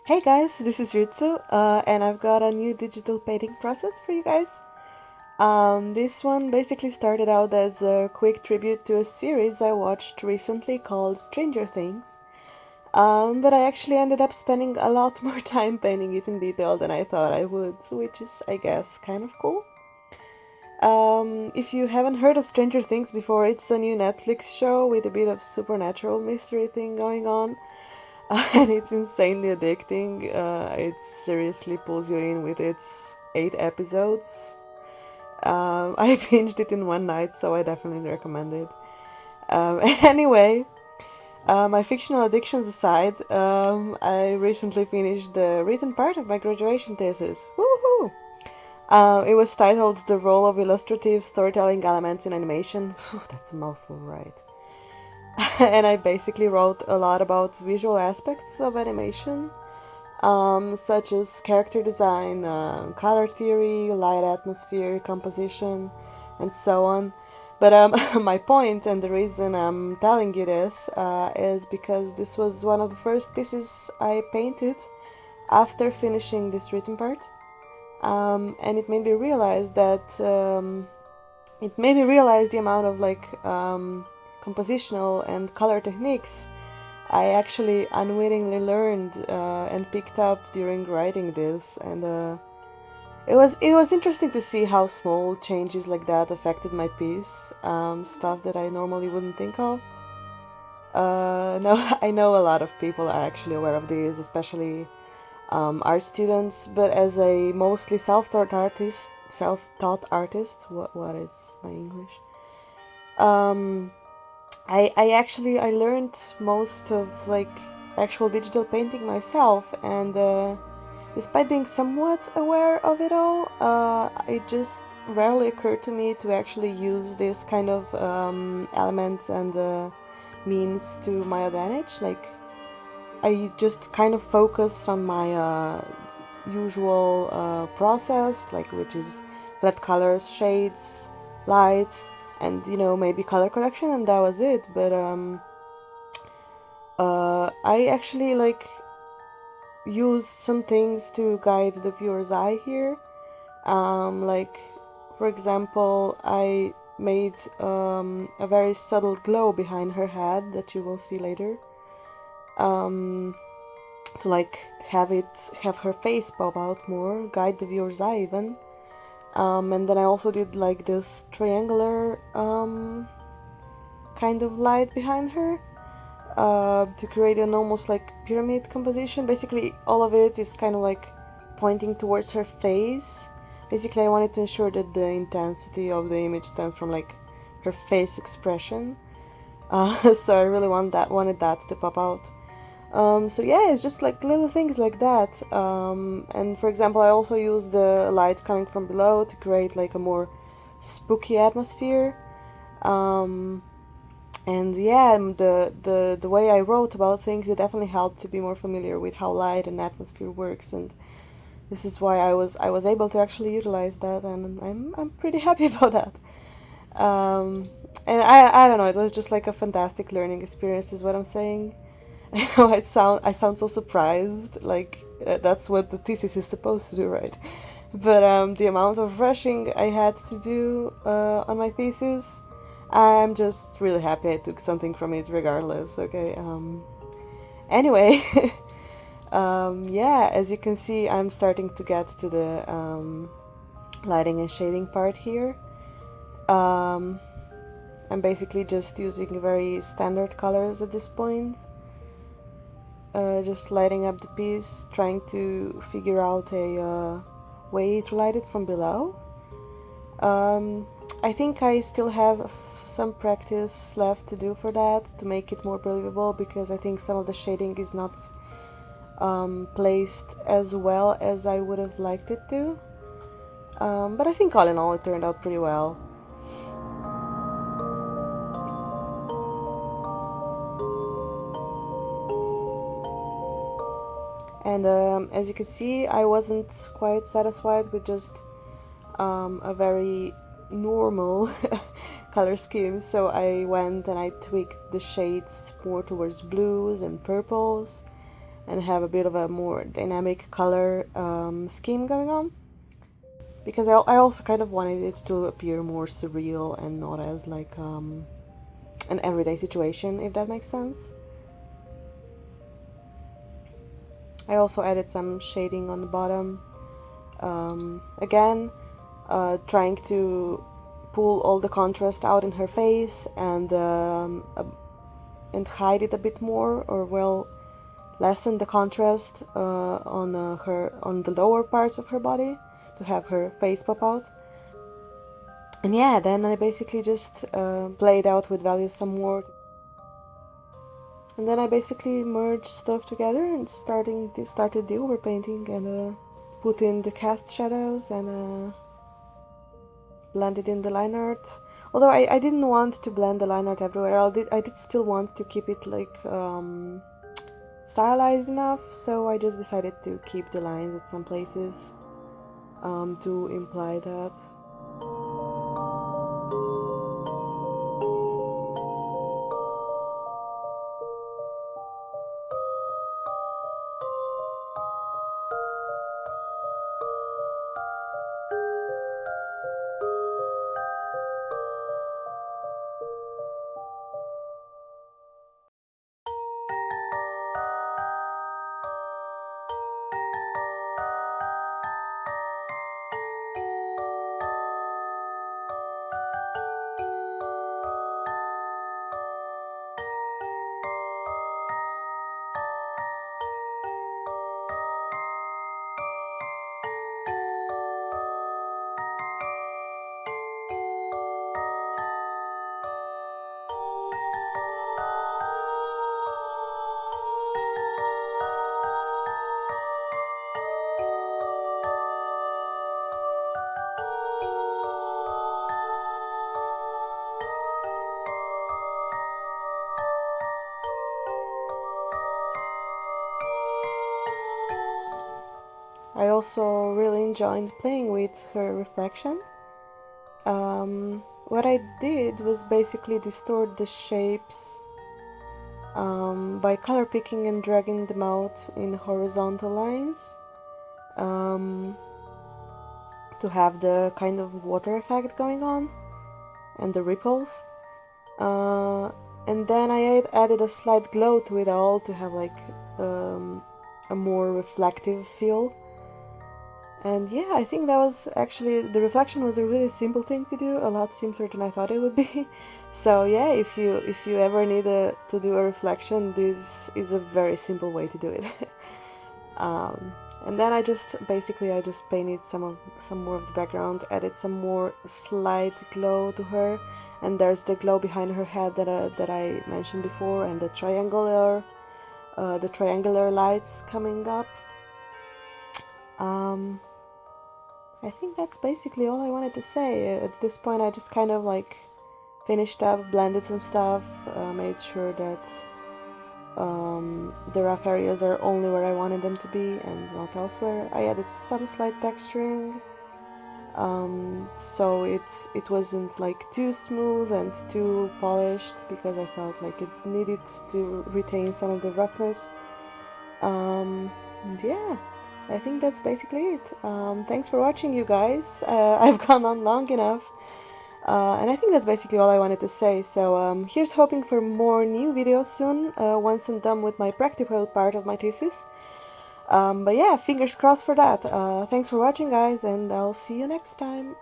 Hey guys, this is Ritsu, and I've got a new digital painting process for you guys. This one basically started out as a quick tribute to a series I watched recently called Stranger Things, but I actually ended up spending a lot more time painting it in detail than I thought I would, which is, I guess, kind of cool. If you haven't heard of Stranger Things before, it's a new Netflix show with a bit of supernatural mystery thing going on. And it's insanely addicting. It seriously pulls you in with its 8 episodes. I binged it in one night, so I definitely recommend it. Anyway, my fictional addictions aside, I recently finished the written part of my graduation thesis. Woohoo! It was titled The Role of Illustrative Storytelling Elements in Animation. That's a mouthful, right? And I basically wrote a lot about visual aspects of animation, such as character design, color theory, light atmosphere, composition, and so on. But my point and the reason I'm telling you this is because this was one of the first pieces I painted after finishing this written part, and it made me realize the amount of compositional and color techniques I actually unwittingly learned and picked up during writing this, and it was interesting to see how small changes like that affected my piece, stuff that I normally wouldn't think of. No, I know a lot of people are actually aware of this, especially art students, but as a mostly self-taught artist, what is my English? I learned most of actual digital painting myself, and despite being somewhat aware of it all, it just rarely occurred to me to actually use this kind of elements and means to my advantage. Like, I just kind of focus on my usual process, which is flat colors, shades, light, and maybe color correction, and that was it. But I actually used some things to guide the viewer's eye here. For example, I made a very subtle glow behind her head that you will see later, to have her face pop out more, guide the viewer's eye even. And then I also did this triangular kind of light behind her to create an almost pyramid composition. Basically, all of it is kind of pointing towards her face. Basically, I wanted to ensure that the intensity of the image stems from her face expression. So I really wanted that to pop out. So yeah, it's just little things like that. And for example, I also used the lights coming from below to create a more spooky atmosphere. And yeah, the way I wrote about things, it definitely helped to be more familiar with how light and atmosphere works, and this is why I was able to actually utilize that, and I'm pretty happy about that. And I don't know, it was just a fantastic learning experience, is what I'm saying. I know I sound so surprised, that's what the thesis is supposed to do, right? But the amount of rushing I had to do on my thesis, I'm just really happy I took something from it regardless, okay? Anyway, yeah, as you can see, I'm starting to get to the lighting and shading part here. I'm basically just using very standard colors at this point. Just lighting up the piece, trying to figure out a way to light it from below. I think I still have some practice left to do for that, to make it more believable, because I think some of the shading is not placed as well as I would have liked it to. But I think all in all it turned out pretty well. And as you can see, I wasn't quite satisfied with just a very normal color scheme, so I went and I tweaked the shades more towards blues and purples, and have a bit of a more dynamic color scheme going on. Because I also kind of wanted it to appear more surreal and not as like an everyday situation, if that makes sense. I also added some shading on the bottom. Again, trying to pull all the contrast out in her face and hide it a bit more, or well, lessen the contrast on the lower parts of her body to have her face pop out. And yeah, then I basically just played out with values some more. And then I basically merged stuff together and started the overpainting and put in the cast shadows and blended in the line art. Although I didn't want to blend the line art everywhere, I did still want to keep it like stylized enough, so I just decided to keep the lines at some places to imply that. I also really enjoyed playing with her reflection. What I did was basically distort the shapes by color picking and dragging them out in horizontal lines to have the kind of water effect going on and the ripples. And then I added a slight glow to it all to have like a more reflective feel. And yeah, I think that was actually, the reflection was a really simple thing to do, a lot simpler than I thought it would be. So yeah, if you ever need to do a reflection, this is a very simple way to do it. And then I just painted some more of the background, added some more slight glow to her, and there's the glow behind her head that I mentioned before, and the triangular lights coming up. I think that's basically all I wanted to say. At this point I just kind of like finished up, blended some stuff, made sure that the rough areas are only where I wanted them to be and not elsewhere. I added some slight texturing, so it wasn't like too smooth and too polished, because I felt like it needed to retain some of the roughness. And yeah, I think that's basically it. Thanks for watching, you guys. I've gone on long enough. And I think that's basically all I wanted to say. So here's hoping for more new videos soon, once I'm done with my practical part of my thesis. But yeah, fingers crossed for that. Thanks for watching, guys, and I'll see you next time.